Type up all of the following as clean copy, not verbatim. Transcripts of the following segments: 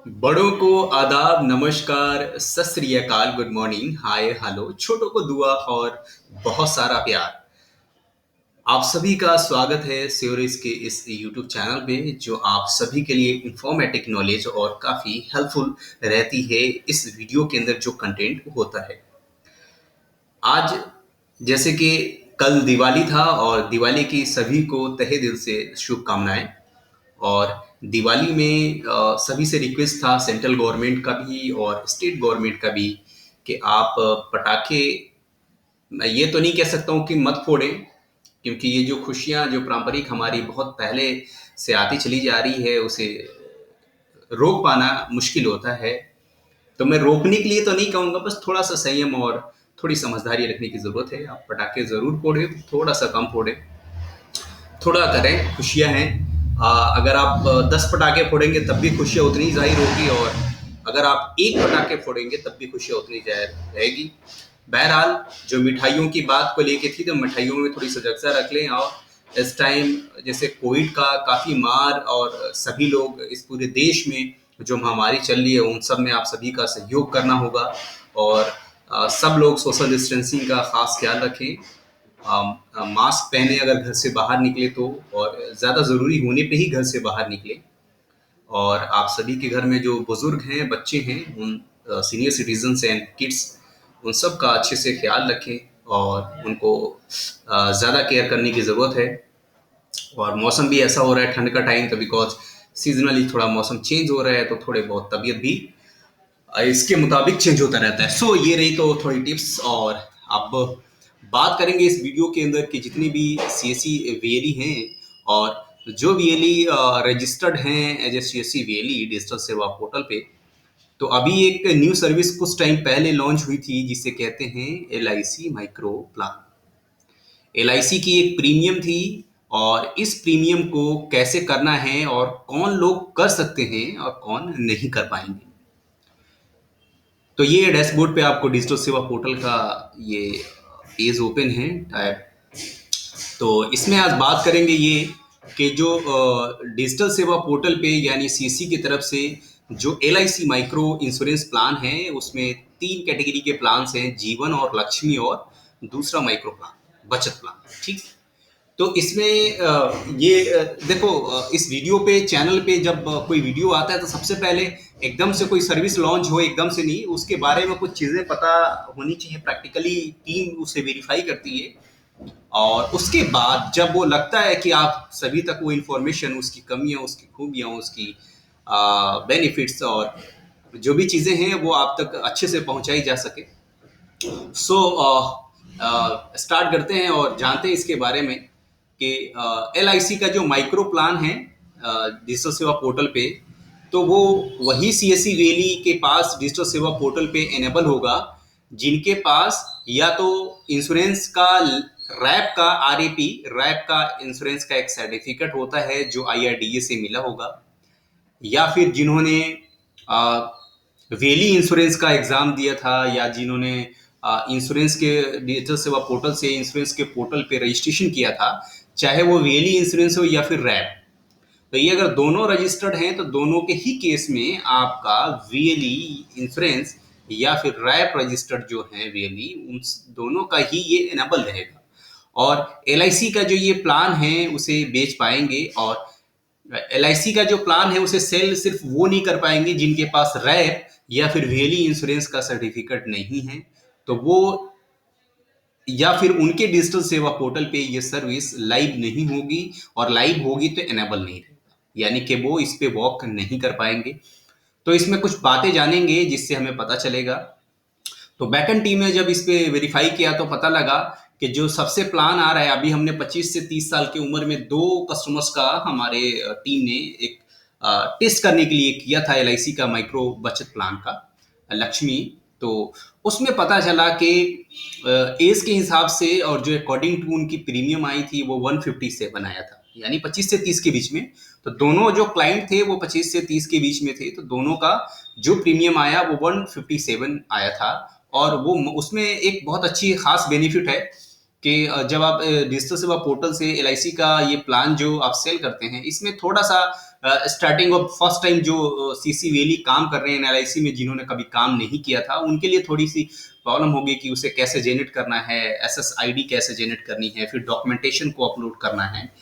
बड़ों को आदाब, नमस्कार, सत श्री अकाल, गुड मॉर्निंग, हाय, हेलो, छोटों को दुआ और बहुत सारा प्यार। आप सभी का स्वागत है सेवरेज के इस यूट्यूब चैनल पे जो आप सभी के लिए इंफॉर्मेटिव नॉलेज और काफ़ी हेल्पफुल रहती है। इस वीडियो के अंदर जो कंटेंट होता है आज, जैसे कि कल दिवाली था और दिवाली की सभी को तहे दिल से शुभकामनाएं। और दिवाली में सभी से रिक्वेस्ट था, सेंट्रल गवर्नमेंट का भी और स्टेट गवर्नमेंट का भी, कि आप पटाखे, मैं ये तो नहीं कह सकता हूँ कि मत फोड़ें, क्योंकि ये जो खुशियाँ जो पारंपरिक हमारी बहुत पहले से आती चली जा रही है, उसे रोक पाना मुश्किल होता है। तो मैं रोकने के लिए तो नहीं कहूँगा, बस थोड़ा सा संयम और थोड़ी समझदारी रखने की ज़रूरत है। आप पटाखे ज़रूर फोड़ें, थोड़ा सा कम फोड़ें, थोड़ा करें, खुशियाँ हैं। अगर आप 10 पटाखे फोड़ेंगे तब भी खुशियाँ उतनी ही ज़ाहिर होगी, और अगर आप एक पटाखे फोड़ेंगे तब भी खुशियाँ उतनी ज़ाहिर रहेगी। बहरहाल, जो मिठाइयों की बात को लेके थी, तो मिठाइयों में थोड़ी सजगता रख लें। और इस टाइम जैसे कोविड का काफ़ी मार, और सभी लोग इस पूरे देश में जो महामारी चल रही है, उन सब में आप सभी का सहयोग करना होगा। और सब लोग सोशल डिस्टेंसिंग का खास ख्याल रखें। मास्क पहने अगर घर से बाहर निकले तो, और ज़्यादा ज़रूरी होने पे ही घर से बाहर निकले। और आप सभी के घर में जो बुजुर्ग हैं, बच्चे हैं, उन सीनियर सिटीजन्स एंड किड्स, उन सब का अच्छे से ख्याल रखें, और उनको ज़्यादा केयर करने की ज़रूरत है। और मौसम भी ऐसा हो रहा है, ठंड का टाइम, तो बिकॉज सीजनली थोड़ा मौसम चेंज हो रहा है, तो थोड़े बहुत तबीयत भी इसके मुताबिक चेंज होता रहता है। सो ये रही तो थोड़ी टिप्स। और अब बात करेंगे इस वीडियो के अंदर कि जितनी भी सीएससी वीएलई हैं, और जो वीएलई रजिस्टर्ड हैं as a CSC VLE digital Seva portal पे, तो अभी एक न्यू सर्विस कुछ टाइम पहले लॉन्च हुई थी, जिसे कहते हैं एलआईसी माइक्रो प्लान। एलआईसी की एक प्रीमियम थी, और इस प्रीमियम को कैसे करना है और कौन लोग कर सकते हैं और कौन नहीं कर पाएंगे। तो ये डैशबोर्ड पे आपको डिजिटल सेवा पोर्टल का ये पेज ओपन है टैब। तो इसमें आज बात करेंगे ये कि जो डिजिटल सेवा पोर्टल पे यानी सीसी की तरफ से जो एलआईसी माइक्रो इंश्योरेंस प्लान है, उसमें तीन कैटेगरी के प्लान्स हैं, जीवन और लक्ष्मी, और दूसरा माइक्रो प्लान, बचत प्लान। ठीक। तो इसमें देखो, इस वीडियो पे, चैनल पे जब कोई वीडियो आता है, तो सबसे पहले एकदम से कोई सर्विस लॉन्च हो, एकदम से नहीं, उसके बारे में कुछ चीज़ें पता होनी चाहिए। प्रैक्टिकली टीम उसे वेरीफाई करती है, और उसके बाद जब वो लगता है कि आप सभी तक वो इन्फॉर्मेशन, उसकी कमियां, उसकी खूबियां, उसकी बेनिफिट्स और जो भी चीज़ें हैं, वो आप तक अच्छे से पहुंचाई जा सके। सो स्टार्ट करते हैं और जानते हैं इसके बारे में कि एलआईसी का जो माइक्रो प्लान है डिजिटल सेवा पोर्टल पे, तो वो वही सीएससी वैली के पास डिजिटल सेवा पोर्टल पे एनेबल होगा, जिनके पास या तो इंश्योरेंस का रैप का आरएपी, रैप का इंश्योरेंस का एक सर्टिफिकेट होता है जो आईआरडीए से मिला होगा, या फिर जिन्होंने वैली इंश्योरेंस का एग्जाम दिया था, या जिन्होंने इंश्योरेंस के डिजिटल सेवा पोर्टल से इंश्योरेंस के पोर्टल पे रजिस्ट्रेशन किया था, चाहे वो वैली इंश्योरेंस हो या फिर रैप। तो ये अगर दोनों रजिस्टर्ड हैं, तो दोनों के ही केस में आपका वीएलई इंश्योरेंस या फिर रैप रजिस्टर्ड जो है वीएलई, उन दोनों का ही ये एनेबल रहेगा। और एलआईसी का जो ये प्लान है उसे बेच पाएंगे, और एलआईसी का जो प्लान है उसे सेल सिर्फ वो नहीं कर पाएंगे जिनके पास रैप या फिर वीएलई इंश्योरेंस का सर्टिफिकेट नहीं है। तो वो, या फिर उनके डिजिटल सेवा पोर्टल पे ये सर्विस लाइव नहीं होगी, और लाइव होगी तो एनेबल नहीं रहेगा, यानी कि वो इस पे वॉक नहीं कर पाएंगे। तो इसमें कुछ बातें जानेंगे जिससे हमें पता चलेगा। तो बैकएंड टीम ने जब इस पे वेरीफाई किया, तो पता लगा कि जो सबसे प्लान आ रहा है, अभी हमने 25 से 30 साल की उम्र में दो कस्टमर्स का हमारे टीम ने एक टेस्ट करने के लिए किया था, एलआईसी का माइक्रो बचत प्लान का, लक्ष्मी। तो उसमें पता चला कि एज के हिसाब से, और जो अकॉर्डिंग टू उनकी प्रीमियम आई थी, वो 157 आया था, यानी 25 से 30 के बीच में। तो दोनों जो क्लाइंट थे वो 25 से 30 के बीच में थे, तो दोनों का जो प्रीमियम आया वो 157 आया था। और वो उसमें एक बहुत अच्छी खास बेनिफिट है कि जब आप डिजिटल सेवा पोर्टल से एलआईसी का ये प्लान जो आप सेल करते हैं, इसमें थोड़ा सा स्टार्टिंग ऑफ फर्स्ट टाइम जो सीसी वेली काम कर रहे हैं एलआईसी में, जिन्होंने कभी काम नहीं किया था, उनके लिए थोड़ी सी प्रॉब्लम होगी कि उसे कैसे जेनरेट करना है, एसएसआईडी कैसे जेनरेट करनी है, फिर डॉक्यूमेंटेशन को अपलोड करना है।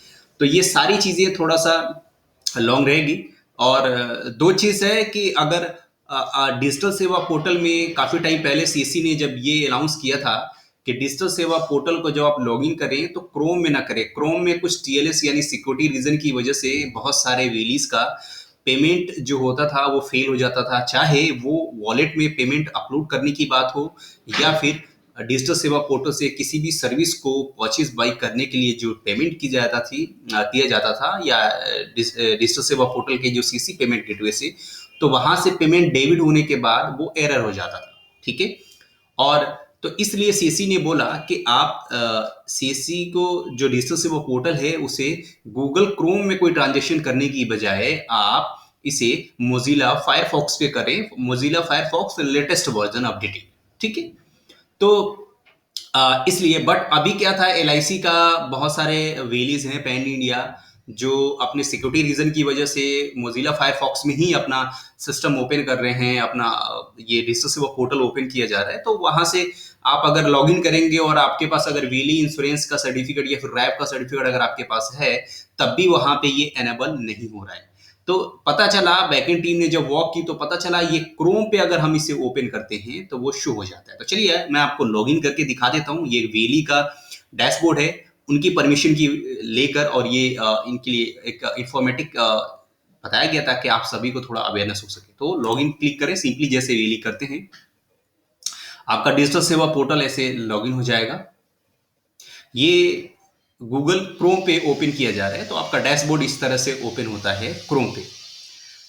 तो ये सारी चीजें थोड़ा सा लॉन्ग रहेगी। और दो चीज है कि अगर डिजिटल सेवा पोर्टल में काफी टाइम पहले सीसी ने जब ये अनाउंस किया था कि डिजिटल सेवा पोर्टल को जब आप लॉगिन करें तो क्रोम में ना करें। क्रोम में कुछ टीएलएस यानी सिक्योरिटी रीजन की वजह से बहुत सारे वेलीज का पेमेंट जो होता था वो फेल हो जाता था, चाहे वो वॉलेट में पेमेंट अपलोड करने की बात हो या फिर डिजिटल सेवा पोर्टल से किसी भी सर्विस को परचेज बाई करने के लिए जो पेमेंट की जाता थी दिया जाता था, या डिजिटल सेवा पोर्टल के जो सीसी पेमेंट गेटवे से, तो वहां से पेमेंट डेबिट होने के बाद वो एरर हो जाता था। ठीक है। और तो इसलिए सीसी ने बोला कि आप सीसी को जो डिजिटल सेवा पोर्टल है उसे गूगल क्रोम में कोई ट्रांजेक्शन करने की बजाय आप इसे मोजिला फायरफॉक्स पे करें। Mozilla Firefox latest version updated. ठीक है। तो इसलिए बट अभी क्या था, एलआईसी का बहुत सारे वेलीज हैं पैन इंडिया जो अपने सिक्योरिटी रीजन की वजह से मोजिला फायरफॉक्स में ही अपना सिस्टम ओपन कर रहे हैं, अपना ये डिजिटल सेवा पोर्टल ओपन किया जा रहा है। तो वहां से आप अगर लॉगिन करेंगे और आपके पास अगर वेली इंश्योरेंस का सर्टिफिकेट या फिर रैप का सर्टिफिकेट अगर आपके पास है, तब भी वहां पे ये एनेबल नहीं हो रहा है। तो पता चला, बैकएंड टीम ने जब वॉक की तो पता चला ये क्रोम पे अगर हम इसे ओपन करते हैं तो वो शो हो जाता है। तो चलिए मैं आपको लॉगिन करके दिखा देता हूँ। ये वेली का डैशबोर्ड है, उनकी परमिशन की लेकर, और ये इनके लिए एक इंफॉर्मेटिक बताया गया था कि आप सभी को थोड़ा अवेयरनेस हो सके। तो लॉगिन क्लिक करें सिंपली, जैसे वेली करते हैं आपका डिजिटल सेवा पोर्टल ऐसे लॉगिन हो जाएगा। ये गूगल क्रोम पे ओपन किया जा रहा है, तो आपका डैशबोर्ड इस तरह से ओपन होता है क्रोम पे।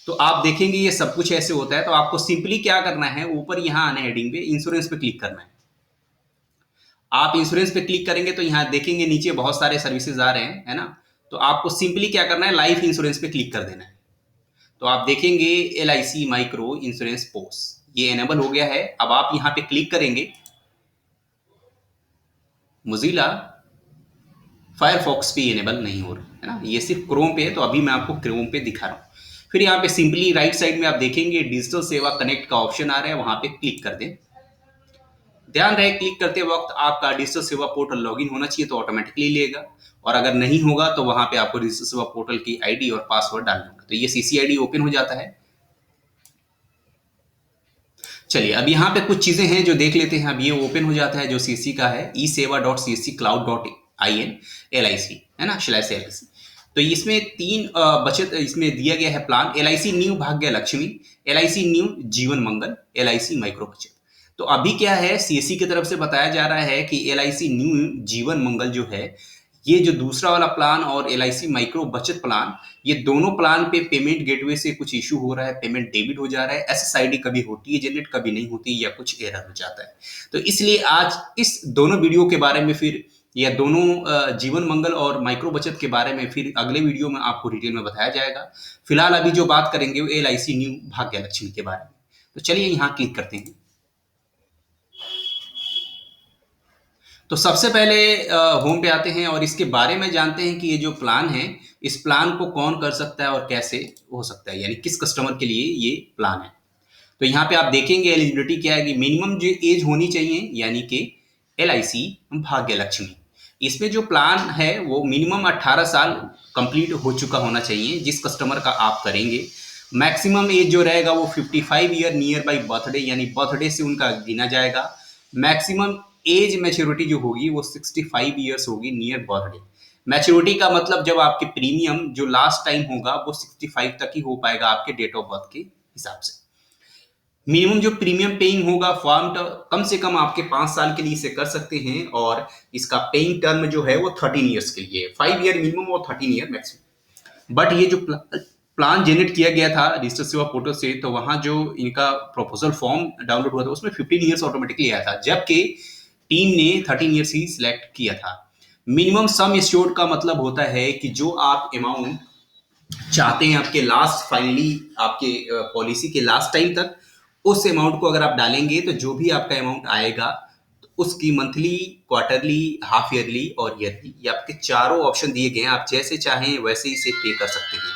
तो आप देखेंगे ये सब कुछ ऐसे होता है। तो आपको सिंपली क्या करना है, ऊपर यहाँ आना है हेडिंग पे, इंश्योरेंस पे क्लिक करना है। आप इंश्योरेंस पे क्लिक करेंगे तो यहाँ देखेंगे नीचे बहुत सारे सर्विसेज आ रहे हैं, है ना। तो आपको सिंपली क्या करना है, लाइफ इंश्योरेंस पे क्लिक कर देना है। तो आप देखेंगे एलआईसी माइक्रो इंश्योरेंस पोस ये एनेबल हो गया है। अब आप यहाँ पे क्लिक करेंगे, मोजिला फायरफॉक्स पे एनेबल नहीं हो रहा है ना, ये सिर्फ क्रोम पे है। तो अभी मैं आपको क्रोम पे दिखा रहा हूँ। फिर यहाँ पे सिंपली राइट साइड में आप देखेंगे डिजिटल सेवा कनेक्ट का ऑप्शन आ रहा है, वहां पे क्लिक कर दें। ध्यान रहे क्लिक करते वक्त आपका डिजिटल सेवा पोर्टल लॉगिन होना चाहिए, तो ऑटोमेटिकली लेगा। और अगर नहीं होगा तो वहां पे आपको डिजिटल सेवा पोर्टल की आईडी और पासवर्ड डालना होगा। तो ये सीसीआईडी ओपन हो जाता है। चलिए अब यहाँ पे कुछ चीजें हैं जो देख लेते हैं। अब ये ओपन हो जाता है जो सीसी का है, eSeva.csccloud.in LIC, है ना, स्लैश LIC। तो इसमें तीन बचत इसमें दिया गया है प्लान, LIC न्यू भाग्य लक्ष्मी, LIC न्यू जीवन मंगल, LIC माइक्रो बचत। तो अभी क्या है, सीएससी की तरफ से बताया जा रहा है कि LIC न्यू जीवन मंगल जो है, ये जो दूसरा वाला प्लान और LIC माइक्रो बचत प्लान, ये दोनों प्लान पे पेमेंट गेटवे से कुछ इशू हो रहा है, पेमेंट डेबिट हो जा रहा है, एसएसआईडी कभी होती है जनरेट, कभी नहीं होती, या कुछ एरर हो जाता है। तो इसलिए आज इस दोनों वीडियो के बारे में फिर, या दोनों जीवन मंगल और माइक्रो बचत के बारे में फिर अगले वीडियो में आपको डिटेल में बताया जाएगा। फिलहाल अभी जो बात करेंगे वो LIC न्यू भाग्य लक्ष्मी के बारे में। तो चलिए यहाँ क्लिक करते हैं। तो सबसे पहले होम पे आते हैं और इसके बारे में जानते हैं कि ये जो प्लान है, इस प्लान को कौन कर सकता है और कैसे हो सकता है, यानी किस कस्टमर के लिए ये प्लान है। तो यहाँ पे आप देखेंगे एलिजिबिलिटी क्या है कि मिनिमम जो एज होनी चाहिए, यानी कि LIC भाग्य लक्ष्मी, इसमें जो प्लान है वो मिनिमम 18 साल कंप्लीट हो चुका होना चाहिए जिस कस्टमर का आप करेंगे। मैक्सिमम एज जो रहेगा वो 55 ईयर नियर बाई बर्थडे, यानी बर्थडे से उनका गिना जाएगा। मैक्सिमम एज मैच्योरिटी जो होगी वो 65 ईयर्स होगी नियर बर्थडे। मैच्योरिटी का मतलब जब आपके प्रीमियम जो लास्ट टाइम होगा वो 65 तक ही हो पाएगा आपके डेट ऑफ बर्थ के हिसाब से। मिनिमम जो प्रीमियम पेइंग होगा फॉर्म कम से कम आपके 5 साल के लिए इसे कर सकते हैं, और इसका पेइंग टर्म जो है वो 13 ईयर्स के लिए, 5 ईयर मिनिमम और 13 ईयर मैक्सिमम। बट ये जो प्लान जनरेट किया गया था डिजिटल सेवा पोर्टल से, तो वहां जो इनका प्रपोजल फॉर्म डाउनलोड हुआ था उसमें 15 ईयर्स ऑटोमेटिकली आया था, जबकि टीम ने 13 ईयर्स ही सिलेक्ट किया था। मिनिमम सम एश्योर्ड का मतलब होता है कि जो आप अमाउंट चाहते हैं आपके लास्ट, फाइनली आपके पॉलिसी के लास्ट टाइम तक, उस अमाउंट को अगर आप डालेंगे तो जो भी आपका अमाउंट आएगा तो उसकी मंथली, क्वार्टरली, हाफ ईयरली और ईयरली, ये आपके चारों ऑप्शन दिए गए हैं। आप जैसे चाहें वैसे ही इसे पे कर सकते हैं।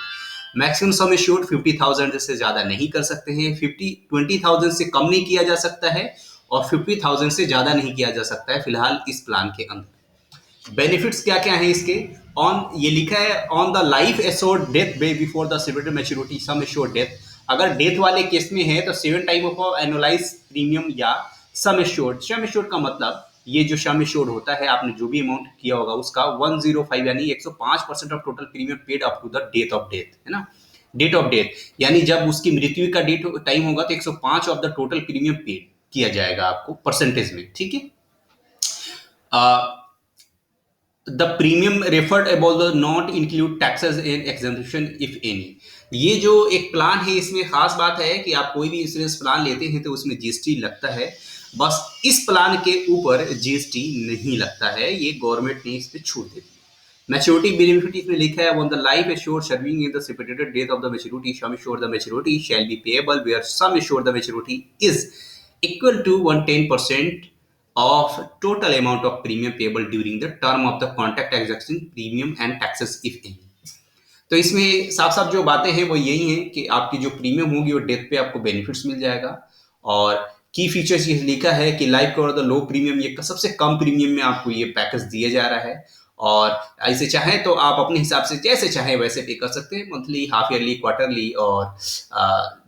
मैक्सिमम सम एश्योर्ड 50,000 से ज़्यादा नहीं कर सकते हैं, 20,000 से कम नहीं किया जा सकता है और 50,000 से ज़्यादा नहीं किया जा सकता है फिलहाल इस प्लान के अंदर। बेनिफिट्स क्या क्या हैं इसके? ऑन ये लिखा है on the life assured death be before the civil maturity sum assured death. अगर डेथ वाले केस में है तो 7 टाइम ऑफ एनुअलाइज प्रीमियम या सम एश्योर्ड। सम एश्योर्ड का मतलब ये जो सम एश्योर्ड होता है आपने जो भी अमाउंट किया होगा उसका 105 यानी 105% of total premium paid up to the date of death, है ना। डेट ऑफ डेथ यानी जब उसकी मृत्यु का डेट टाइम होगा तो 105 of the total premium paid किया जाएगा आपको परसेंटेज में, ठीक है। The premium referred about the not include taxes and exemption if any. ये जो एक प्लान है इसमें खास बात है कि आप कोई भी इंश्योरेंस प्लान लेते हैं तो उसमें जीएसटी लगता है, बस इस प्लान के ऊपर जीएसटी नहीं लगता है, ये गवर्नमेंट ने इस पे छूट दे दी। मैच्योरिटी बेनिफिट इसमें लिखा है on the life assured serving in the stipulated date of the maturity sum assured the maturity shall be payable where sum assured the maturity is equal to 110% of total amount of premium payable during the term of the contract exemption premium and taxes if any। तो इसमें साफ साफ जो बातें हैं वो यही हैं कि आपकी जो प्रीमियम होगी वो डेथ पे आपको बेनिफिट्स मिल जाएगा। और की फीचर्स ये लिखा है कि life cover the low premium, ये सबसे कम प्रीमियम में आपको ये पैकेज दिया जा रहा है और ऐसे चाहें तो आप अपने हिसाब से जैसे चाहें वैसे पे कर सकते हैं, मंथली, हाफ ईयरली, क्वार्टरली और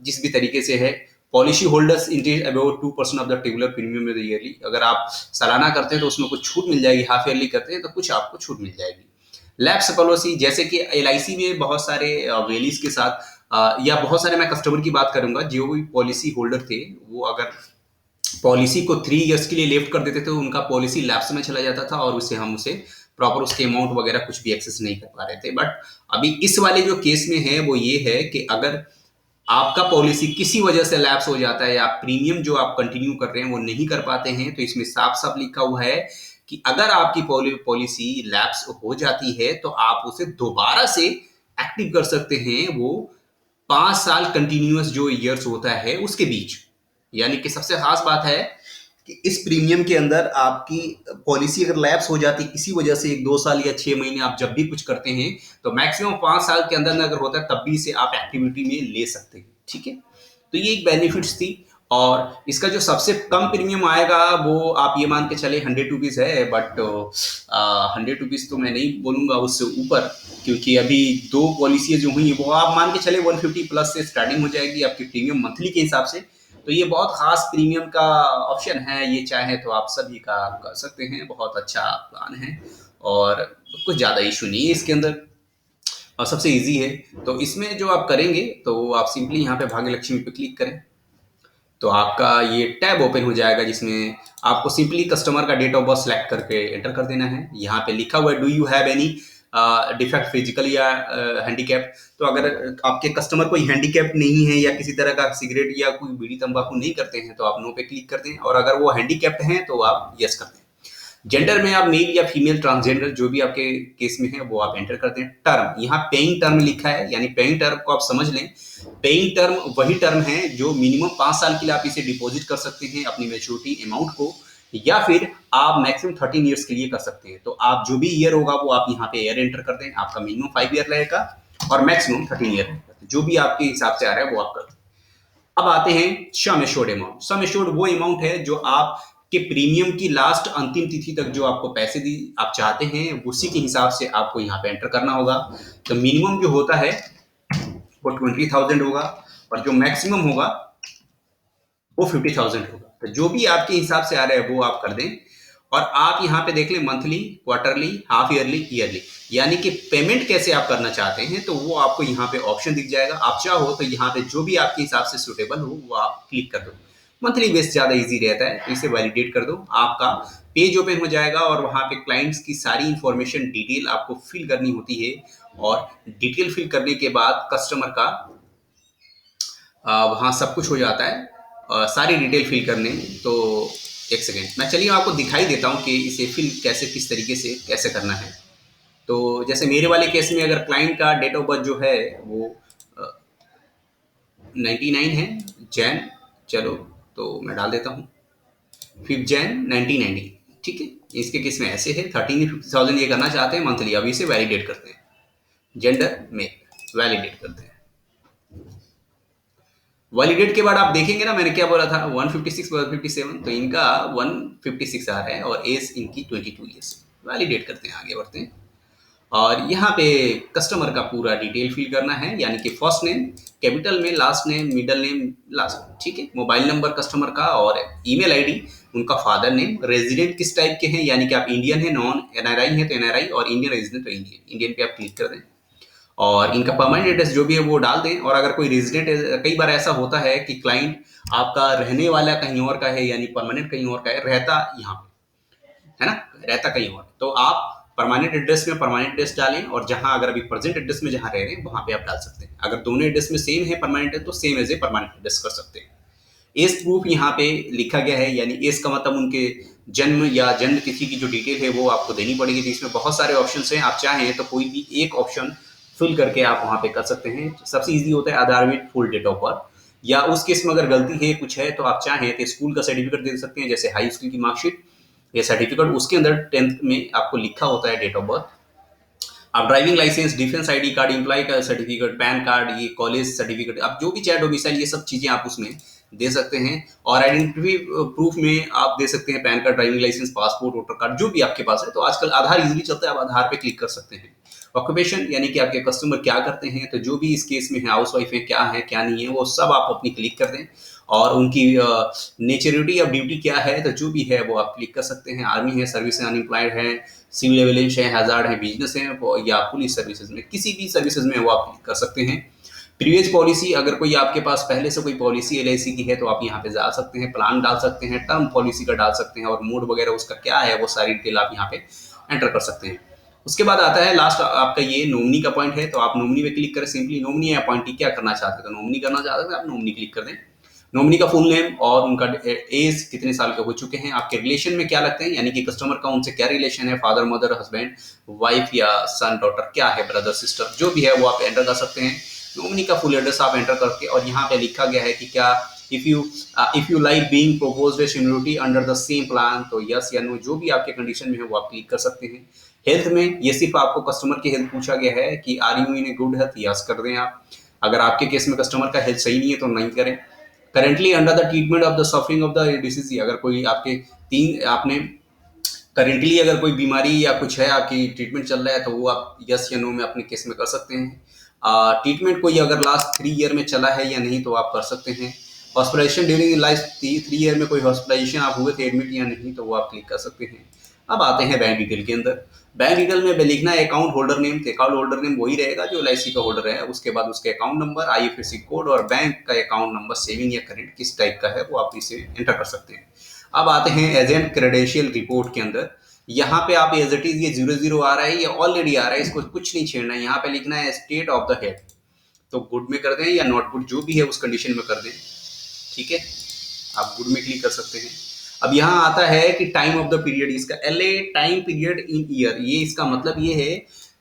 जिस भी तरीके से है। Policy holders interest about 2% of the tabular premium yearly. अगर आप सालाना करते हैं तो उसमें कुछ छूट मिल जाएगी, हाफ ईयरली करते हैं तो कुछ आपको छूट मिल जाएगी। लैप्स पॉलिसी जैसे कि एलआईसी में बहुत सारे वेलीज के साथ या बहुत सारे, मैं कस्टमर की बात करूंगा, जो भी पॉलिसी होल्डर थे वो अगर पॉलिसी को 3 इयर्स के लिए लेफ्ट कर देते थे तो उनका पॉलिसी लैप्स में चला जाता था और उससे हम उसे प्रॉपर उसके अमाउंट वगैरह कुछ भी एक्सेस नहीं कर पा रहे थे। बट अभी इस वाले जो केस में है वो ये है कि अगर आपका पॉलिसी किसी वजह से लैप्स हो जाता है या प्रीमियम जो आप कंटिन्यू कर रहे हैं वो नहीं कर पाते हैं तो इसमें साफ साफ लिखा हुआ है कि अगर आपकी पॉलिसी लैप्स हो जाती है तो आप उसे दोबारा से एक्टिव कर सकते हैं, वो 5 साल कंटिन्यूअस जो ईयर्स होता है उसके बीच। यानी कि सबसे खास बात है कि इस प्रीमियम के अंदर आपकी पॉलिसी अगर लैप्स हो जाती किसी वजह से 1-2 साल या 6 महीने आप जब भी कुछ करते हैं तो मैक्सिमम 5 साल के अंदर अगर होता है तब भी इसे आप एक्टिविटी में ले सकते हैं, ठीक है। तो ये एक बेनिफिट्स थी और इसका जो सबसे कम प्रीमियम आएगा वो आप ये मान के चले 100 रुपीज़ है, बट 100 रुपीज़ तो मैं नहीं बोलूँगा उससे ऊपर, क्योंकि अभी 2 पॉलिसियाँ जो हुई वो आप मान के चले 150 प्लस से स्टार्टिंग हो जाएगी आपकी प्रीमियम मंथली के हिसाब से। तो ये बहुत खास प्रीमियम का ऑप्शन है, ये चाहे तो आप सभी का कर सकते हैं, बहुत अच्छा प्लान है और कुछ ज़्यादा इशू नहीं है इसके अंदर और सबसे इजी है। तो इसमें जो आप करेंगे तो आप सिंपली यहाँ पे भाग्य लक्ष्मी पे क्लिक करें तो आपका ये टैब ओपन हो जाएगा जिसमें आपको सिंपली कस्टमर का डेट ऑफ बर्थ सेलेक्ट करके एंटर कर देना है। यहाँ पे लिखा हुआ है do you have any defect physical या हैंडीकैप। तो अगर आपके कस्टमर कोई हैंडीकैप नहीं है या किसी तरह का सिगरेट या कोई बीड़ी तंबाकू नहीं करते हैं तो आप नो पे क्लिक कर दें, और अगर वो हैंडीकैप्ड हैं तो आप यस कर दें। जेंडर में आप मेल या फीमेल, ट्रांसजेंडर जो भी आपके केस में है वो आप एंटर कर दें। टर्म, यहाँ पेइंग टर्म लिखा है, यानी पेइंग टर्म को आप समझ लें। पेइंग टर्म वही टर्म है जो मिनिमम 5 साल के लिए आप इसे डिपॉजिट कर सकते हैं अपनी मैच्योरिटी अमाउंट को, या फिर आप मैक्सिमम 13 ईयर्स के लिए कर सकते हैं। तो आप जो भी ईयर होगा वो आप यहाँ पे ईयर एंटर कर दें। आपका मिनिमम 5 ईयर रहेगा और मैक्सिमम 13 ईयर रहेगा, जो भी आपके हिसाब से आ रहा है वो आप कर दें। अब आते हैं sum assured amount. Sum assured वो अमाउंट है जो आप के प्रीमियम की लास्ट अंतिम तिथि तक जो आपको पैसे दी आप चाहते हैं उसी के हिसाब से आपको यहाँ पे एंटर करना होगा। तो मिनिमम जो होता है वो 20,000 होगा और जो मैक्सिमम होगा वो 50,000 होगा। तो जो भी आपके हिसाब से आ रहा है वो आप कर दें और आप यहाँ पे देख लें monthly, quarterly, half yearly, yearly, यानी कि पेमेंट कैसे आप करना चाहते हैं तो वो आपको यहाँ पे ऑप्शन दिख जाएगा। आप चाहो तो यहाँ पे जो भी आपके हिसाब से सुटेबल हो वो आप क्लिक कर दो। मंथली बेस ज़्यादा इजी रहता है तो इसे वैलिडेट कर दो। आपका पेज ओपन हो जाएगा और वहाँ पे क्लाइंट्स की सारी इंफॉर्मेशन डिटेल आपको फिल करनी होती है और डिटेल फिल करने के बाद कस्टमर का वहाँ सब कुछ हो जाता है सारी डिटेल फिल करने। तो एक सेकेंड मैं चलिए आपको दिखाई देता हूँ कि इसे फिल कैसे, किस तरीके से कैसे करना है। तो जैसे मेरे वाले केस में अगर क्लाइंट का डेट ऑफ बर्थ जो है वो 99 है जैन, चलो तो मैं डाल देता हूँ 5 जैन 1990, ठीक है। इसके केस में ऐसे है 13,000 ये करना चाहते हैं मंथली। अभी इसे वैलिडेट करते हैं, जेंडर में वैलिडेट करते हैं। वैलिडेट के बाद आप देखेंगे ना, मैंने क्या बोला था 156 157, तो इनका 156 आ रहा है और एज इनकी 22 ईयर्स। वैलिडेट करते हैं, आगे बढ़ते हैं। और यहाँ पे कस्टमर का पूरा डिटेल फिल करना है, यानी कि फर्स्ट नेम कैपिटल में, last name middle name last name, ठीक है। मोबाइल नंबर कस्टमर का और ईमेल आईडी, उनका फादर नेम, रेजिडेंट किस टाइप के हैं, यानी कि आप इंडियन है, नॉन एनआरआई है तो एनआरआई, और इंडियन रेजिडेंट तो इंडियन, इंडियन पे आप क्लिक कर दें। और इनका परमानेंट एड्रेस जो भी है वो डाल दें। और अगर कोई रेजिडेंट, कई बार ऐसा होता है कि क्लाइंट आपका रहने वाला कहीं और का है, यानी परमानेंट कहीं और का है, रहता यहाँ पे है ना, रहता कहीं और, तो आप परमानेंट एड्रेस में परमानेंट एड्रेस डालें, और जहां अगर अभी प्रेजेंट एड्रेस में जहां रह रहे हैं वहां पे आप डाल सकते हैं। अगर दोनों एड्रेस में सेम है परमानेंट है तो same as a permanent address कर सकते हैं। एज प्रूफ यहाँ पे लिखा गया है, यानी एज का मतलब उनके जन्म या जन्म तिथि की जो डिटेल है वो आपको देनी पड़ेगी। तो इसमें बहुत सारे ऑप्शन हैं, आप चाहें तो कोई भी एक ऑप्शन फिल करके आप वहां पे कर सकते हैं। सबसे इजी होता है Aadhaar with full date of birth, या उस केस में अगर गलती है कुछ है तो आप चाहें तो स्कूल का सर्टिफिकेट दे सकते हैं, जैसे हाई स्कूल की मार्कशीट या सर्टिफिकेट, उसके अंदर 10th में आपको लिखा होता है डेट ऑफ बर्थ। आप driving licence, defence ID card, employ का सर्टिफिकेट, पैन कार्ड, ये कॉलेज सर्टिफिकेट, आप जो भी चाहे डोमिसाइल, ये सब चीजें आप उसमें दे सकते हैं। और आइडेंटिटी प्रूफ में आप दे सकते हैं PAN card, driving licence, passport, voter card, जो भी आपके पास है। तो आजकल आधार इजीली चलता है, आप आधार पे क्लिक कर सकते हैं। ऑक्यूपेशन, यानी कि आपके कस्टमर क्या करते हैं, तो जो भी इस केस में है, हाउस वाइफ है, क्या है क्या नहीं है, वो सब आप अपनी क्लिक कर दें। और उनकी नेचरिटी ऑफ ड्यूटी क्या है, तो जो भी है वो आप क्लिक कर सकते हैं। आर्मी है, सर्विस है, अनएम्प्लॉयड है, सिविल एविडेंस है, हैजार्ड है, बिजनेस है, या पुलिस सर्विसेज में, किसी भी सर्विसेज में वो आप क्लिक कर सकते हैं। प्रीवियस पॉलिसी, अगर कोई आपके पास पहले से कोई पॉलिसी एलआईसी की है तो आप यहाँ पे डाल सकते हैं, प्लान डाल सकते हैं, टर्म पॉलिसी का डाल सकते हैं, और मोड वगैरह उसका क्या है वो सारी डिटेल आप यहाँ पे एंटर कर सकते हैं। उसके बाद आता है लास्ट आपका ये नॉमिनी का पॉइंट है, तो आप नॉमिनी पे क्लिक करें। सिंपली नॉमिनी या अपॉइंटी क्या करना चाहते हैं, तो नॉमिनी करना चाहते हैं आप नॉमिनी क्लिक कर दें। नॉमिनी का फुल नेम और उनका एज कितने साल के हो चुके हैं, आपके रिलेशन में क्या लगते हैं, यानी कि कस्टमर का उनसे क्या रिलेशन है, फादर मदर हस्बैंड वाइफ या सन डॉटर क्या है, ब्रदर सिस्टर, जो भी है वो आप एंटर कर सकते हैं। नॉमिनी का फुल एड्रेस आप एंटर करके, और यहाँ पे लिखा गया है कि क्या if you like being proposed A security under the same plan, तो यस या नो, जो भी आपके कंडीशन में है वो आप क्लिक कर सकते हैं। हेल्थ में ये सिर्फ आपको कस्टमर की हेल्थ पूछा गया है कि are you in a good health, yes कर दें आप। अगर आपके केस में कस्टमर का हेल्थ सही नहीं है तो नहीं करें। Currently under the treatment of the suffering of the disease, अगर कोई आपके तीन आपने करेंटली अगर कोई बीमारी या कुछ है आपकी ट्रीटमेंट चल रहा है तो वो आप यस या नो में अपने केस में कर सकते हैं। ट्रीटमेंट कोई अगर लास्ट 3 ईयर में चला है या नहीं तो आप कर सकते हैं। हॉस्पिटलाइजेशन ड्यूरिंग लाइफ 3 ईयर में कोई हॉस्पिटलाइजेशन आप हुए थे एडमिट या नहीं, तो वो आप क्लिक कर सकते हैं। अब आते हैं बैंक डिटेल के अंदर। बैंक डिटेल में लिखना है अकाउंट होल्डर नेम, तो अकाउंट होल्डर नेम वही रहेगा जो एलआईसी का होल्डर है। उसके बाद उसके अकाउंट नंबर, आईएफएससी कोड, और बैंक का अकाउंट नंबर, सेविंग या करेंट किस टाइप का है वो आप इसे एंटर कर सकते हैं। अब आते हैं एजेंट क्रेडेंशियल रिपोर्ट के अंदर। यहाँ पे आप एज इट इज, ये 00 आ रहा है, ये ऑलरेडी आ रहा है, इसको कुछ नहीं छेड़ना है। यहाँ पे लिखना है स्टेट ऑफ द हेड, तो गुड में कर दें या नॉट गुड, जो भी है उस कंडीशन में कर दें, ठीक है। आप गुड में क्लिक कर सकते हैं। अब यहाँ आता है कि टाइम ऑफ द पीरियड, इसका LA time period in year, ये इसका मतलब ये है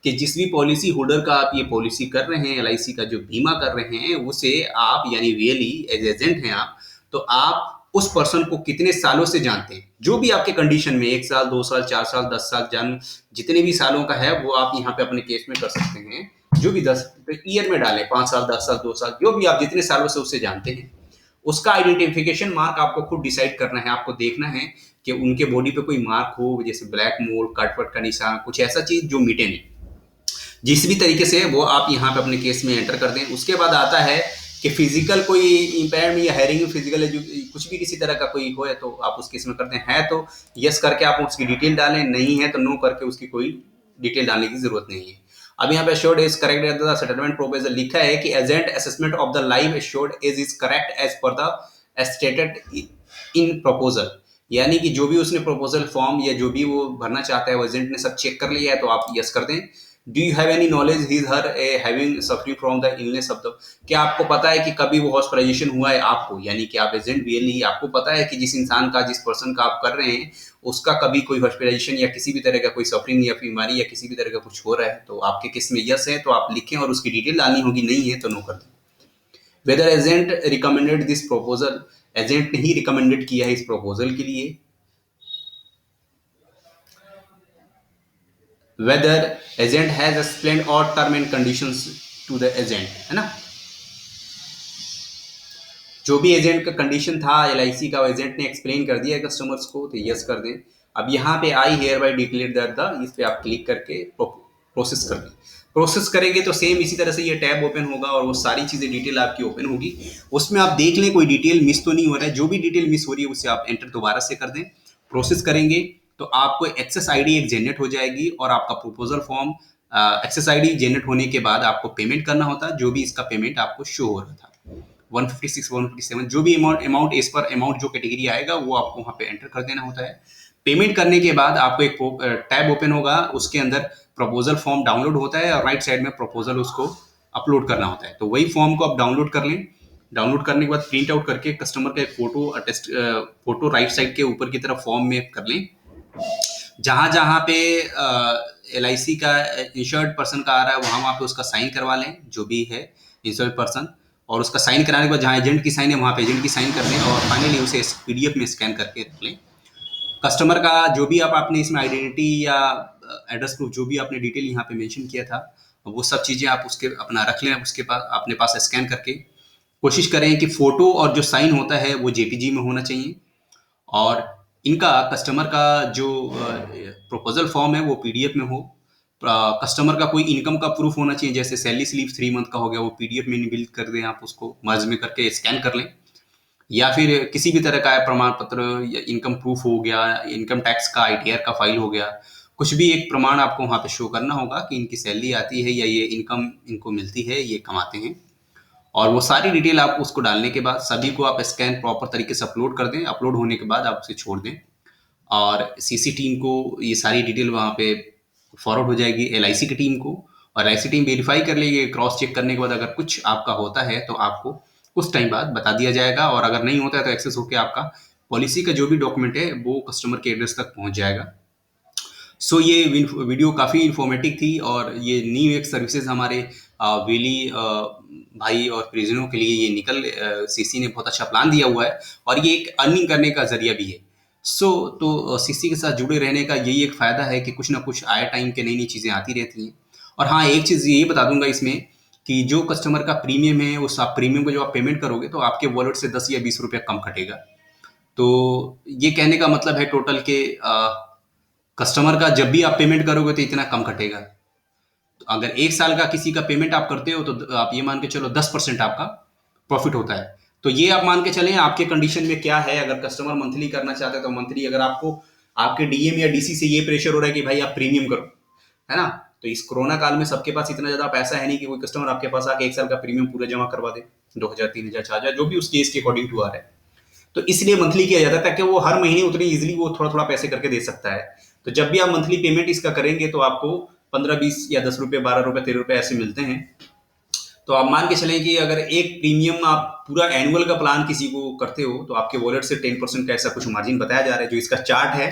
कि जिस भी पॉलिसी होल्डर का आप ये पॉलिसी कर रहे हैं, एलआईसी का जो बीमा कर रहे हैं, उसे आप यानी रियली एज एजेंट हैं आप, तो आप उस पर्सन को कितने सालों से जानते हैं, जो भी आपके कंडीशन में 1 साल 2 साल 4 साल 10 साल, जन्म जितने भी सालों का है वो आप यहाँ पे अपने केस में कर सकते हैं। जो भी 10 ईयर में डालें, 5 साल 10 साल 2 साल, जो भी आप जितने सालों से उससे जानते हैं, उसका आइडेंटिफिकेशन मार्क आपको खुद डिसाइड करना है। आपको देखना है कि उनके बॉडी पे कोई मार्क हो, जैसे ब्लैक मोल, कटवट का निशान, कुछ ऐसा चीज जो मिटे नहीं, जिस भी तरीके से वो आप यहाँ पे अपने केस में एंटर कर दें। उसके बाद आता है कि फिजिकल कोई इम्पेयरमेंट या हेयरिंग फिजिकल कुछ भी किसी तरह का कोई हो है तो आप उस केस में करते हैं। है तो यस करके आप उसकी डिटेल डालें, नहीं है तो नो करके उसकी कोई डिटेल डालने की जरूरत नहीं है। अब यहाँ पे assured age correct as the settlement proposal लिखा है कि agent assessment of the life assured age is correct as per the stated in proposal, यानी कि जो भी उसने प्रपोजल फॉर्म या जो भी वो भरना चाहता है वो एजेंट ने सब चेक कर लिया है तो आप यस कर दें। Do you have any knowledge his her having suffering from the illness of the, क्या आपको पता है कि कभी वो हॉस्पिटलाइजेशन हुआ है आपको, यानी कि आप एजेंट रियली आपको पता है कि जिस इंसान का, जिस पर्सन का आप कर रहे हैं उसका कभी कोई हॉस्पिटलाइजेशन या किसी भी तरह का कोई सफरिंग या बीमारी या किसी भी तरह का कुछ हो रहा है, तो आपके केस में यस है तो आप लिखें और उसकी डिटेल डालनी होगी, नहीं है तो नो कर दें। Whether agent recommended this proposal, agent ने ही रिकमेंडेड किया है इस प्रपोजल के लिए। वेदर एजेंट हैज एक्सप्लेन्ड और term and conditions to the agent, है ना। जो भी एजेंट का कंडीशन था एलआईसी का, एजेंट ने एक्सप्लेन कर दिया है कस्टमर्स को, तो यस कर दें। अब यहाँ पे I hereby declare that the, इस पे आप क्लिक करके प्रोसेस कर दें। प्रोसेस करेंगे तो सेम इसी तरह से ये टैब ओपन होगा और वो सारी चीज़ें डिटेल आपकी ओपन होगी। उसमें आप देख लें कोई डिटेल मिस तो नहीं हो रहा है, जो भी डिटेल मिस हो रही है उसे आप एंटर दोबारा से कर दें। प्रोसेस करेंगे तो आपको एक्सेस आईडी एक जनरेट हो जाएगी और आपका proposal form, access ID generate होने के बाद आपको पेमेंट करना होता है, जो भी इसका पेमेंट आपको शो हो रहा था 156 157, जो भी अमाउंट एज पर अमाउंट जो कैटेगरी आएगा वो आपको वहाँ पे एंटर कर देना होता है। पेमेंट करने के बाद आपको एक टैब ओपन होगा, उसके अंदर प्रपोजल फॉर्म डाउनलोड होता है और राइट साइड में प्रपोजल उसको अपलोड करना होता है। तो वही फॉर्म को आप डाउनलोड कर लें। डाउनलोड करने के बाद प्रिंट आउट करके कस्टमर का एक photo attest, photo right side के ऊपर की तरफ फॉर्म में कर लें। जहाँ जहाँ पे LIC का इंश्योर्ड पर्सन का आ रहा है वहाँ पे उसका साइन करवा लें, जो भी है इंश्योर्ड पर्सन, और उसका साइन कराने के बाद जहाँ एजेंट की साइन है वहाँ पे एजेंट की साइन कर लें और फाइनली उसे PDF में स्कैन करके रख लें। कस्टमर का जो भी आपने इसमें आइडेंटिटी या एड्रेस प्रूफ जो भी आपने डिटेल यहाँ पे मेंशन किया था, वो सब चीज़ें आप उसके अपना रख लें, उसके पास अपने पास स्कैन करके। कोशिश करें कि फ़ोटो और जो साइन होता है वो JPG में होना चाहिए और इनका कस्टमर का जो प्रपोजल फॉर्म है वो PDF में हो। कस्टमर का कोई इनकम का प्रूफ होना चाहिए, जैसे सैलरी स्लिप 3 मंथ का हो गया, वो PDF में इनबिल्ट कर दें, आप उसको मर्ज में करके स्कैन कर लें। या फिर किसी भी तरह का प्रमाण पत्र या इनकम प्रूफ हो गया, इनकम टैक्स का ITR का फाइल हो गया, कुछ भी एक प्रमाण आपको वहाँ पे शो करना होगा कि इनकी सैलरी आती है या ये इनकम इनको मिलती है, ये कमाते हैं। और वो सारी डिटेल आप उसको डालने के बाद सभी को आप स्कैन प्रॉपर तरीके से अपलोड कर दें। अपलोड होने के बाद आप उसे छोड़ दें और CC टीम को ये सारी डिटेल वहाँ पे फॉरवर्ड हो जाएगी LIC की टीम को, और LIC टीम वेरीफाई कर लेगी। क्रॉस चेक करने के बाद अगर कुछ आपका होता है तो आपको कुछ टाइम बाद बता दिया जाएगा, और अगर नहीं होता है तो एक्सेस होकर आपका पॉलिसी का जो भी डॉक्यूमेंट है वो कस्टमर के एड्रेस तक पहुंच जाएगा। सो ये वीडियो काफ़ी इन्फॉर्मेटिव थी और ये न्यू एक सर्विसेज हमारे वेली भाई और प्रिजनों के लिए ये निकल CC ने बहुत अच्छा प्लान दिया हुआ है और ये एक अर्निंग करने का जरिया भी है। तो CC के साथ जुड़े रहने का यही एक फ़ायदा है कि कुछ ना कुछ आए टाइम के नई नई चीज़ें आती रहती हैं। और हाँ, एक चीज़ ये बता दूंगा इसमें कि जो कस्टमर का प्रीमियम है उस आप प्रीमियम को जो आप पेमेंट करोगे तो आपके वॉलेट से 10 या 20 रुपया कम कटेगा। तो ये कहने का मतलब है टोटल के कस्टमर का जब भी आप पेमेंट करोगे तो इतना कम कटेगा। तो अगर 1 साल का किसी का पेमेंट आप करते हो तो आप ये मान के चलो 10% आपका प्रॉफिट होता है। तो ये आप मान के चलें आपके कंडीशन में क्या है। अगर कस्टमर मंथली करना चाहता है तो मंथली, अगर आपको आपके DM या DC से ये प्रेशर हो रहा है कि भाई आप प्रीमियम करो, है ना, तो इस कोरोना काल में सबके पास इतना ज्यादा पैसा है नहीं कि कोई कस्टमर आपके पास आके 1 साल का प्रीमियम पूरा जमा करवा दे, 2000 3000 4000 जो भी उस केस के अकॉर्डिंग टू आ रहा है। तो इसलिए मंथली किया जाता है ताकि वो हर महीने उतनी इजीली वो थोड़ा थोड़ा पैसे करके दे सकता है। तो जब भी आप मंथली पेमेंट इसका करेंगे तो आपको 15 20 या 10 रुपये 12 रुपये 13 रुपये ऐसे मिलते हैं। तो आप मान के चलें कि अगर एक प्रीमियम आप पूरा एनुअल का प्लान किसी को करते हो तो आपके वॉलेट से 10% का ऐसा कुछ मार्जिन बताया जा रहा है। जो इसका चार्ट है,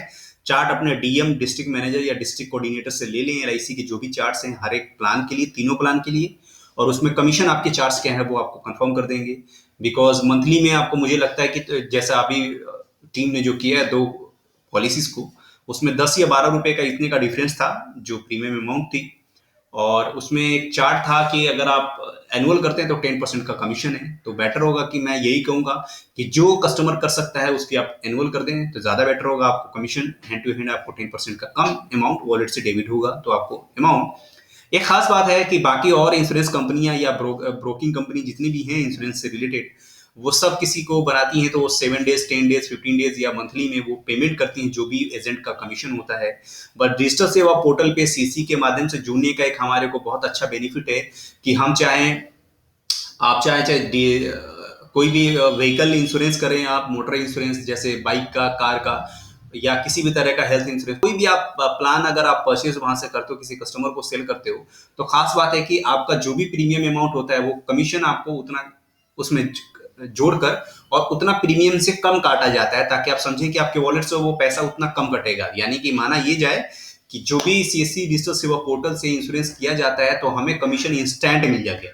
चार्ट अपने DM डिस्ट्रिक्ट मैनेजर या डिस्ट्रिक्ट कोऑर्डिनेटर से ले लें। LIC के जो भी चार्ट्स हैं हर एक प्लान के लिए, तीनों प्लान के लिए, और उसमें कमीशन आपके चार्ट्स क्या है वो आपको कंफर्म कर देंगे। बिकॉज मंथली में आपको, मुझे लगता है कि जैसा अभी टीम ने जो किया है 2 पॉलिसीज को, उसमें 10 या 12 रुपए का इतने का डिफरेंस था जो प्रीमियम अमाउंट थी, और उसमें एक चार्ट था कि अगर आप एनुअल करते हैं तो 10% का कमीशन है। तो बेटर होगा कि मैं यही कहूंगा कि जो कस्टमर कर सकता है उसकी आप एनुअल कर दें तो ज़्यादा बेटर होगा। आपको कमीशन हैंड टू हैंड आपको 10% का कम अमाउंट वॉलेट से डेबिट होगा, तो आपको अमाउंट। एक खास बात है कि बाकी और इंश्योरेंस कंपनियां या ब्रोकिंग कंपनी जितनी भी हैं इंश्योरेंस से रिलेटेड, वो सब किसी को बनाती हैं तो वो 7 डेज 10 डेज 15 डेज या मंथली में वो पेमेंट करती हैं जो भी एजेंट का कमीशन होता है। बट डिजिटल सेवा पोर्टल पे CC के माध्यम से जुड़ने का एक हमारे को बहुत अच्छा बेनिफिट है कि हम चाहें, आप चाहे कोई भी व्हीकल इंश्योरेंस करें, आप मोटर इंश्योरेंस जैसे बाइक का, कार का, या किसी भी तरह का हेल्थ इंश्योरेंस, कोई भी आप प्लान अगर आप परचेज वहां से करते हो, किसी कस्टमर को सेल करते हो, तो खास बात है कि आपका जो भी प्रीमियम अमाउंट होता है वो कमीशन आपको उतना उसमें जोड़कर और उतना प्रीमियम से कम काटा जाता है, ताकि आप समझें कि आपके वॉलेट से वो पैसा उतना कम कटेगा। यानी कि माना ये जाए कि जो भी CSC डिजिटल सेवा पोर्टल से इंश्योरेंस किया जाता है तो हमें कमीशन इंस्टेंट मिल जाएगा।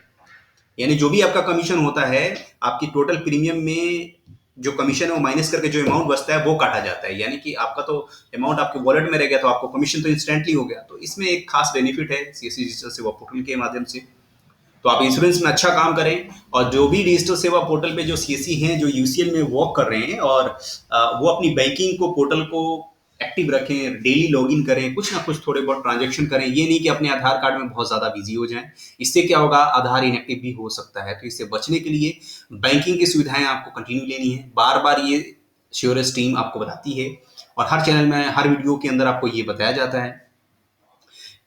यानी जो भी आपका कमीशन होता है आपकी टोटल प्रीमियम में जो कमीशन है वो माइनस करके जो अमाउंट बचता है वो काटा जाता है। यानी कि आपका तो अमाउंट आपके वॉलेट में रह गया तो आपको कमीशन तो इंस्टेंटली हो गया। तो इसमें एक खास बेनिफिट है CSC डिजिटल सेवा पोर्टल के माध्यम से। तो आप इंश्योरेंस में अच्छा काम करें, और जो भी डिजिटल सेवा पोर्टल पे जो सीएससी हैं जो यूसीएल में वर्क कर रहे हैं, और वो अपनी बैंकिंग को पोर्टल को एक्टिव रखें, डेली लॉगिन करें, कुछ ना कुछ थोड़े बहुत ट्रांजेक्शन करें। ये नहीं कि अपने आधार कार्ड में बहुत ज़्यादा बिजी हो जाएं। इससे क्या होगा, आधार इनएक्टिव भी हो सकता है। तो इससे बचने के लिए बैंकिंग की सुविधाएं आपको कंटिन्यू लेनी है। बार बार ये श्योरेस्ट टीम आपको बताती है, और हर चैनल में हर वीडियो के अंदर आपको ये बताया जाता है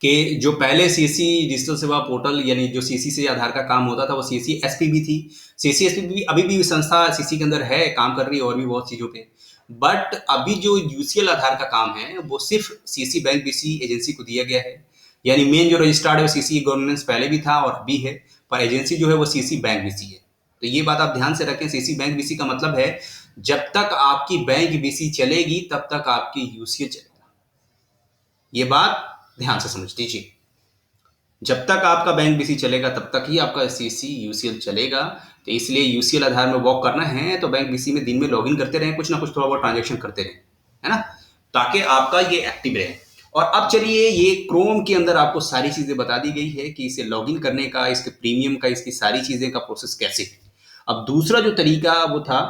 कि जो पहले सीएससी डिजिटल सेवा पोर्टल यानी जो सीएससी से आधार का काम होता था, वो सीएससी एसपीबी थी। सीएससी एसपीबी अभी भी संस्था सीएससी के अंदर है, काम कर रही है और भी बहुत चीज़ों पे। बट अभी जो यूसीएल आधार का काम है वो सिर्फ सीएससी बैंक बीसी एजेंसी को दिया गया है। यानी मेन जो रजिस्टर्ड है वो सीएससी गवर्नेंस पहले भी था और अभी है, पर एजेंसी जो है वो सीएससी बैंक बीसी है। तो ये बात आप ध्यान से रखें। सीएससी बैंक बीसी का मतलब है जब तक आपकी बैंक बीसी चलेगी तब तक आपकी यूसीएल चलेगा। ये बात ध्यान से समझ लीजिए। जब तक आपका बैंक बीसी चलेगा तब तक ही आपका सीसी यूसीएल चलेगा। तो इसलिए यूसीएल आधार में वर्क करना है तो बैंक बीसी में दिन में लॉगिन करते रहें, कुछ ना कुछ थोड़ा बहुत ट्रांजेक्शन करते रहें, है ना, ताकि आपका ये एक्टिव रहे। और अब चलिए, ये क्रोम के अंदर आपको सारी चीज़ें बता दी गई है कि इसे लॉगिन करने का, इसके प्रीमियम का, इसकी सारी चीज़ें का प्रोसेस कैसे है। अब दूसरा जो तरीका वो था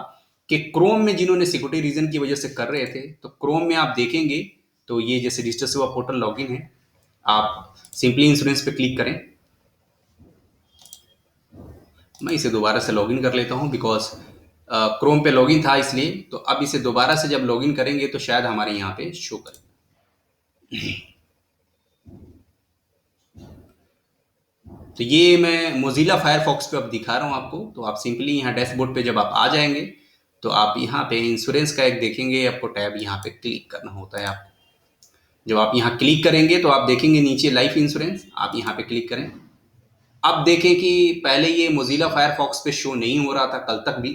कि क्रोम में जिन्होंने सिक्योरिटी रीजन की वजह से कर रहे थे, तो क्रोम में आप देखेंगे तो ये जैसे डिजिटल सेवा पोर्टल लॉगिन है, आप सिंपली इंश्योरेंस पे क्लिक करें। मैं इसे दोबारा से लॉगिन कर लेता हूं बिकॉज क्रोम पे लॉगिन था इसलिए। तो अब इसे दोबारा से जब लॉगिन करेंगे तो शायद हमारे यहाँ पे शो करें। तो ये मैं मोजिला फायरफॉक्स पे अब दिखा रहा हूँ आपको। तो आप सिंपली यहाँ डैशबोर्ड पे जब आप आ जाएंगे तो आप यहाँ पे इंश्योरेंस का एक देखेंगे, आपको टैब यहाँ पे क्लिक करना होता है। आपको जब आप यहाँ क्लिक करेंगे तो आप देखेंगे नीचे लाइफ इंश्योरेंस, आप यहाँ पे क्लिक करें। अब देखें कि पहले ये मोजिला फायरफॉक्स पे शो नहीं हो रहा था कल तक भी,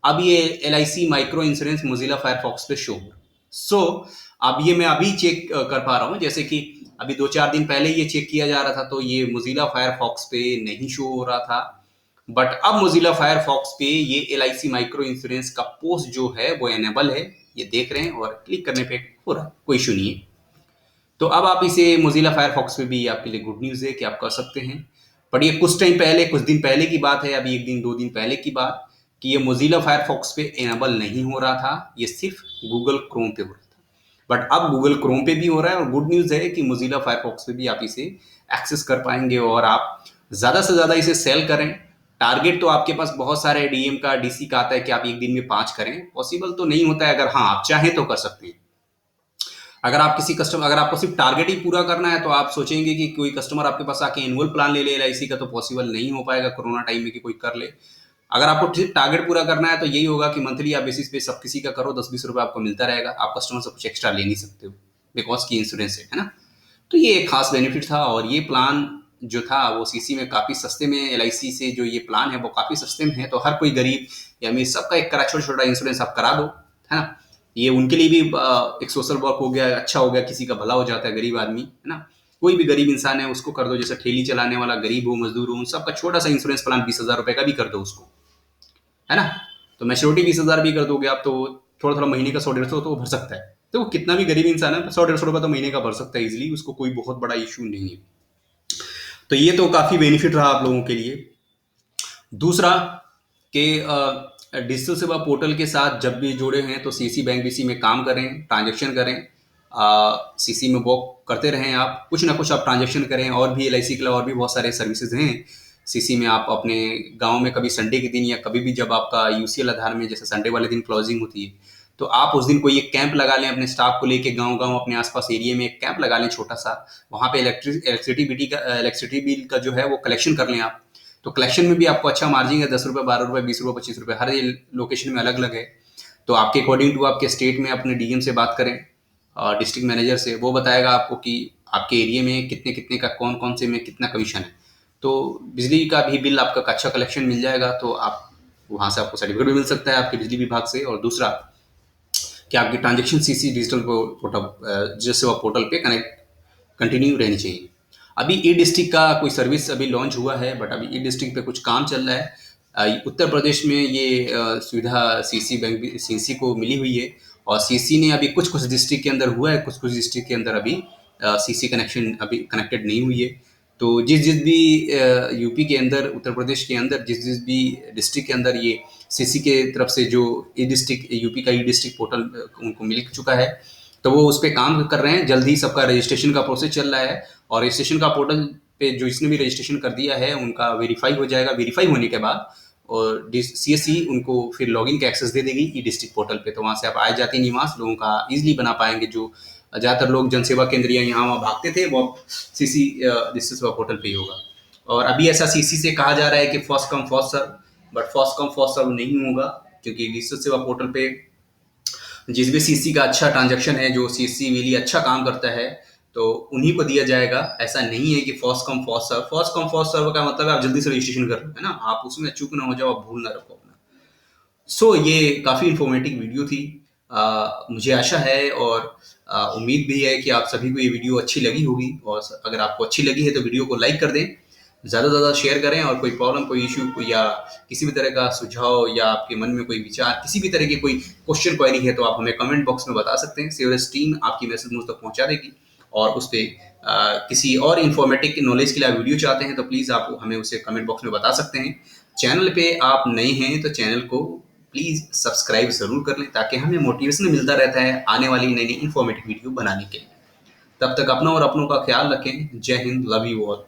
अब ये LIC micro insurance Mozilla Firefox पे शो हो रहा है। सो अब ये मैं अभी चेक कर पा रहा हूँ, जैसे कि अभी 2-4 दिन पहले ये चेक किया जा रहा था तो ये मोजिला फायरफॉक्स पे नहीं शो हो रहा था। बट अब मोजिला फायरफॉक्स पे ये LIC माइक्रो इंश्योरेंस का पोस्ट जो है वो एनेबल है, ये देख रहे हैं, और क्लिक करने पे हो रहा है, कोई इशू नहीं है। तो अब आप इसे मोजिला फायरफॉक्स पे भी आपके लिए गुड न्यूज़ है कि आप कर सकते हैं। बट ये कुछ टाइम पहले, कुछ दिन पहले की बात है, अभी 1 दिन 2 दिन पहले की बात, कि ये मोजिला फायरफॉक्स पे इनेबल नहीं हो रहा था, ये सिर्फ गूगल क्रोम पे हो रहा था। बट अब गूगल क्रोम पे भी हो रहा है, और गुड न्यूज़ है कि मोजिला फायरफॉक्स पे भी आप इसे एक्सेस कर पाएंगे, और आप ज़्यादा से ज़्यादा इसे सेल करें। टारगेट तो आपके पास बहुत सारे डीएम का, डीसी का आता है कि आप एक दिन में 5 करें, पॉसिबल तो नहीं होता है। अगर हाँ आप चाहें तो कर सकते हैं। अगर आपको सिर्फ टारगेट ही पूरा करना है तो आप सोचेंगे कि कोई कस्टमर आपके पास आके एनुअल प्लान ले ले LIC का, तो पॉसिबल नहीं हो पाएगा कोरोना टाइम में कि कोई कर ले। अगर आपको सिर्फ टारगेट पूरा करना है तो यही होगा कि मंथली आप बेसिस पे सब किसी का करो, 10-20 रुपये आपको मिलता रहेगा, आप कस्टमर से कुछ एक्स्ट्रा ले नहीं सकते हो बिकॉज की इंश्योरेंस है ना। तो ये एक खास बेनिफिट था, और ये प्लान जो था वो सीसी में काफ़ी सस्ते में, LIC से जो ये प्लान है वो काफ़ी सस्ते में है। तो हर कोई गरीब या अमीर सबका एक करा छोटा छोटा इंश्योरेंस आप करा दो, है ना। ये उनके लिए भी एक सोशल वर्क हो गया, अच्छा हो गया, किसी का भला हो जाता है, गरीब आदमी है ना। कोई भी गरीब इंसान है उसको कर दो, जैसे ठेली चलाने वाला गरीब हो, मजदूर हो, उन सबका छोटा सा इंश्योरेंस प्लान 20,000 रुपये का भी कर दो उसको, है ना। तो मैच्योरिटी 20,000 भी कर दोगे आप तो थोड़ा थोड़ा महीने का 100-150 तो वो भर सकता है। तो वो कितना भी गरीब इंसान है 100-150 रुपये तो महीने का भर सकता है इजिली, उसको कोई बहुत बड़ा इशू नहीं है। तो ये तो काफ़ी बेनिफिट रहा आप लोगों के लिए। दूसरा कि डिजिटल सेवा पोर्टल के साथ जब भी जुड़े हैं तो सीसी बैंक बीसी में काम करें, ट्रांजेक्शन करें, सीसी में वर्क करते रहें, आप कुछ ना कुछ आप ट्रांजेक्शन करें। और भी LIC के अलावा और भी बहुत सारे सर्विसेज हैं सीसी में। आप अपने गांव में कभी संडे के दिन या कभी भी जब आपका यूसीएल आधार में जैसे संडे वाले दिन क्लोजिंग होती है, तो आप उस दिन कोई एक कैंप लगा लें, अपने स्टाफ को लेके गांव गांव अपने आसपास एरिया में एक कैंप लगा लें छोटा सा। वहाँ पे इलेक्ट्रिसिटी बिल का जो है वो कलेक्शन कर लें आप। तो कलेक्शन में भी आपको अच्छा मार्जिन है, 10 रुपये, 12 रुपये, 20 रुपये, 25 रुपये, हर लोकेशन में अलग अलग है। तो आपके अकॉर्डिंग टू आपके स्टेट में अपने डीएम से बात करें, डिस्ट्रिक्ट मैनेजर से, वो बताएगा आपको कि आपके एरिया में कितने कितने का, कौन कौन से में कितना कमीशन है। तो बिजली का भी बिल आपका अच्छा कलेक्शन मिल जाएगा, तो आप वहाँ से आपको सर्टिफिकेट भी मिल सकता है आपके बिजली विभाग से। और दूसरा कि आपकी ट्रांजेक्शन सीसी डिजिटल पोर्टल सेवा पोर्टल पे कनेक्ट कंटिन्यू रहनी चाहिए। अभी ई डिस्ट्रिक्ट का कोई सर्विस अभी लॉन्च हुआ है, बट अभी ई डिस्ट्रिक्ट पे कुछ काम चल रहा है। उत्तर प्रदेश में ये सुविधा सीसी को मिली हुई है, और सीसी ने अभी कुछ डिस्ट्रिक्ट के अंदर हुआ है, कुछ डिस्ट्रिक्ट के अंदर अभी सीसी कनेक्शन अभी कनेक्टेड नहीं हुई है। तो जिस भी यूपी के अंदर, उत्तर प्रदेश के अंदर जिस भी डिस्ट्रिक्ट के अंदर ये सीसी के तरफ से जो ई डिस्ट्रिक्ट, यूपी का ई डिस्ट्रिक्ट पोर्टल उनको मिल चुका है, तो वो उस पे काम कर रहे हैं। जल्द ही सबका रजिस्ट्रेशन का प्रोसेस चल रहा है, और रजिस्ट्रेशन का पोर्टल पे जो इसने भी रजिस्ट्रेशन कर दिया है उनका वेरीफाई हो जाएगा। वेरीफाई होने के बाद और सीएससी उनको फिर लॉगिन का एक्सेस दे देगी ई डिस्ट्रिक्ट पोर्टल पे, तो वहाँ से आप आए जाति निवास लोगों का ईजिली बना पाएंगे। जो ज़्यादातर लोग जनसेवा केंद्र या यहाँ वहाँ भागते थे, वो सीसी डिस्ट्रिक्ट सेवा पोर्टल पे ही होगा। और अभी ऐसा सीसी से कहा जा रहा है कि first come first serve, but first come first serve नहीं होगा, क्योंकि डिस्ट्रिक्ट सेवा पोर्टल पे जिस भी सीसी का अच्छा ट्रांजैक्शन है, जो सीसी really अच्छा काम करता है, तो उन्हीं को दिया जाएगा। ऐसा नहीं है कि first come first serve. First come first serve का मतलब है आप जल्दी से रजिस्ट्रेशन कर लो, है ना, आप उसमें चूक ना हो जाओ, आप भूल ना रखो अपना। ये काफ़ी इन्फॉर्मेटिव वीडियो थी। मुझे आशा है और उम्मीद भी है कि आप सभी को ये वीडियो अच्छी लगी होगी, और अगर आपको अच्छी लगी है तो वीडियो को लाइक कर दें, ज़्यादा से ज़्यादा शेयर करें, और कोई प्रॉब्लम, कोई इश्यू, कोई या किसी भी तरह का सुझाव, या आपके मन में कोई विचार, किसी भी तरह की कोई क्वेश्चन क्वेरी है, तो आप हमें कमेंट बॉक्स में बता सकते हैं। सेवरस टीम आपकी मैसेज मुझ तक पहुंचा देगी, और उस पर किसी और इन्फॉर्मेटिव नॉलेज के लिए आप वीडियो चाहते हैं तो प्लीज़ आप हमें उसे कमेंट बॉक्स में बता सकते हैं। चैनल पे आप नए हैं तो चैनल को प्लीज़ सब्सक्राइब ज़रूर कर लें, ताकि हमें मोटिवेशन मिलता रहता है आने वाली नई नई इन्फॉर्मेटिव वीडियो बनाने के लिए। तब तक अपना और अपनों का ख्याल रखें। जय हिंद, लव यू ऑल।